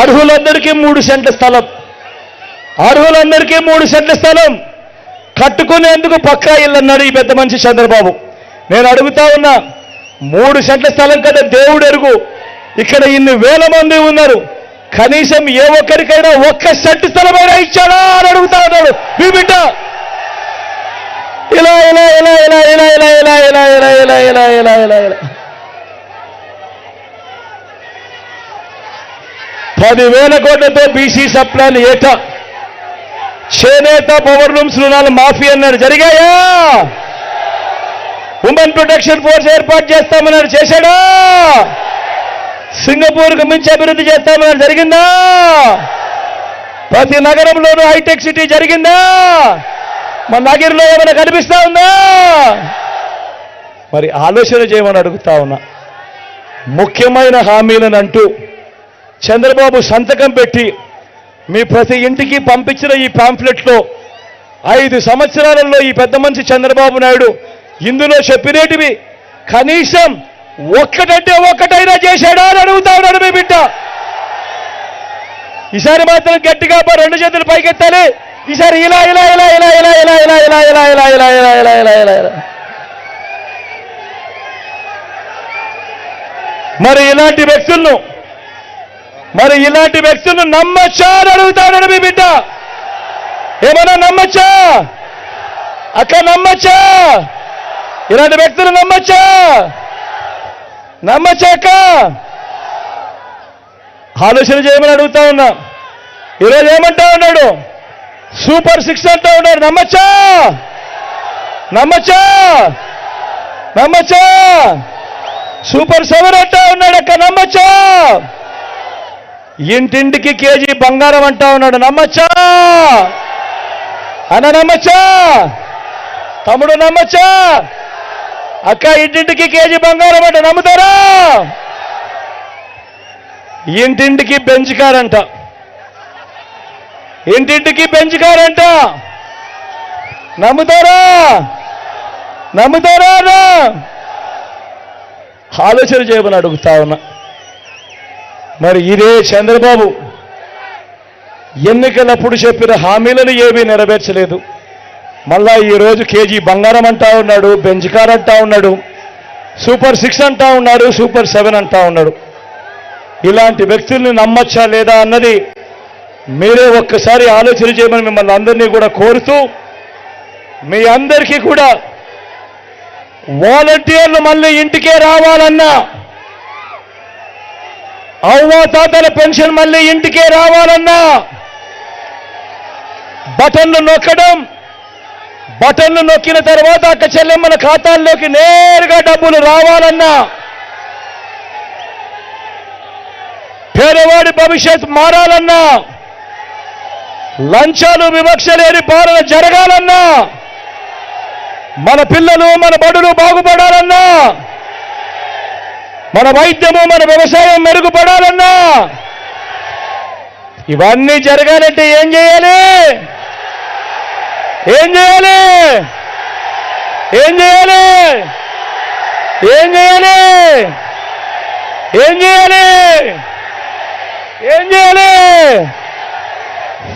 అర్హులందరికీ 3 సెంట్ల స్థలం, అర్హులందరికీ 3 సెంట్ల స్థలం కట్టుకునేందుకు పక్కా ఇల్లు అన్నాడు ఈ పెద్ద మనిషి చంద్రబాబు. నేను అడుగుతా ఉన్నా, 3 సెంట్ల స్థలం కదా దేవుడు ఎరుగు, ఇక్కడ ఇన్ని వేల మంది ఉన్నారు, కనీసం ఏ ఒక్కరికైనా 1 సెంటు స్థలమైనా ఇచ్చాడా అని అడుగుతా ఉన్నాడు మీ బిడ్డ. ఇలా ఇలా ఇలా ఇలా ఇలా ఇలా ఇలా ఇలా ఇలా ఇలా ఇలా ఇలా ఇలా ఇలా 10,000 కోట్లతో బీసీ సప్లాన్ ఏటా, చేనేత పవర్ లూమ్స్ రుణాలు మాఫీ అన్నాడు, జరిగాయా? ఉమెన్ ప్రొటెక్షన్ ఫోర్స్ ఏర్పాటు చేస్తామన్నాడు, చేశాడా? సింగపూర్కు మించి అభివృద్ధి చేస్తామన్నాడు, జరిగిందా? ప్రతి నగరంలోనూ హైటెక్ సిటీ జరిగిందా? మన నగరంలో ఏమైనా కనిపిస్తా ఉందా? మరి ఆలోచన చేయమని అడుగుతా ఉన్నా. ముఖ్యమైన హామీలను అంటూ చంద్రబాబు సంతకం పెట్టి మీ ప్రతి ఇంటికి పంపించిన ఈ పాంఫ్లెట్లో 5 సంవత్సరాలలో ఈ పెద్ద మనిషి చంద్రబాబు నాయుడు ఇందులో చెప్పినేటివి కనీసం ఒక్కటంటే ఒక్కటైనా చేశాడా అని అడుగుతా ఉన్నాడు మీ బిడ్డ. ఈసారి మాత్రం గట్టిగా 2 చేతులు పైకెత్తాలి. ఈసారి ఇలా ఇలా ఇలా ఇలా ఇలా ఇలా ఇలా ఇలా ఇలా ఇలా ఇలా ఇలా ఇలా ఇలా ఇలా ఇలా. మరి ఇలాంటి వ్యక్తులను నమ్మచ్చా అని అడుగుతాడు మీ బిడ్డ. ఏమన్నా నమ్మచ్చా అక్క? నమ్మచ్చా? ఇలాంటి వ్యక్తులు నమ్మచ్చా? నమ్మచ్చాక ఆలోచన చేయమని అడుగుతా ఉన్నా. ఈరోజు ఏమంటా ఉన్నాడు? సూపర్ 6 అంటా ఉన్నాడు, నమ్మచ్చా? నమ్మచ్చా? నమ్మచ్చా? సూపర్ 7 అంటా ఉన్నాడు అక్క, నమ్మచ్చా? ఇంటింటికి కేజీ బంగారం అంటా ఉన్నాడు, నమ్మచ్చా? అన్న నమ్మచ్చా? తమ్ముడు నమ్మచ్చా? అక్క ఇంటింటికి కేజీ బంగారం అంటే నమ్ముతారా? ఇంటింటికి బెంచ్ కార్ అంట, ఇంటింటికి బెంచ్ కార్ అంట, నమ్ముతారా? నమ్ముతారా? ఆలోచన చేయమని అడుగుతా ఉన్నా. మరి ఇదే చంద్రబాబు ఎన్నికలప్పుడు చెప్పిన హామీలను ఏమీ నెరవేర్చలేదు. మళ్ళా ఈరోజు కేజీ బంగారం అంటా ఉన్నాడు, బెంచ్ కార్ అంటా ఉన్నాడు, సూపర్ 6 అంటా ఉన్నాడు, సూపర్ 7 అంటా ఉన్నాడు. ఇలాంటి వ్యక్తుల్ని నమ్మచ్చా లేదా అన్నది మీరే ఒక్కసారి ఆలోచన చేయమని మిమ్మల్ని అందరినీ కూడా కోరుతూ, మీ అందరికీ కూడా వాలంటీర్లు మళ్ళీ ఇంటికే రావాలన్నా, అవ్వాతాతల పెన్షన్ మళ్ళీ ఇంటికే రావాలన్నా, బటన్లు నొక్కిన తర్వాత అక్క చెల్లెమ్మల ఖాతాల్లోకి నేరుగా డబ్బులు రావాలన్నా, పేదవాడి భవిష్యత్ మారాలన్నా, లంచాలు వివక్ష లేని పాలన జరగాలన్నా, మన పిల్లలు మన బడులు బాగుపడాలన్నా, మన వైద్యము మన వ్యవసాయం మెరుగుపడాలన్నా, ఇవన్నీ జరగాలంటే ఏం చేయాలి? ఏం చేయాలి? ఏం చేయాలి? ఏం చేయాలి? ఏం చేయాలి? ఏం చేయాలి?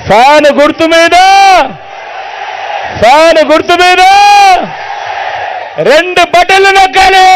ఫ్యాన్ గుర్తు మీద 2 బటన్లు నొక్కాలి.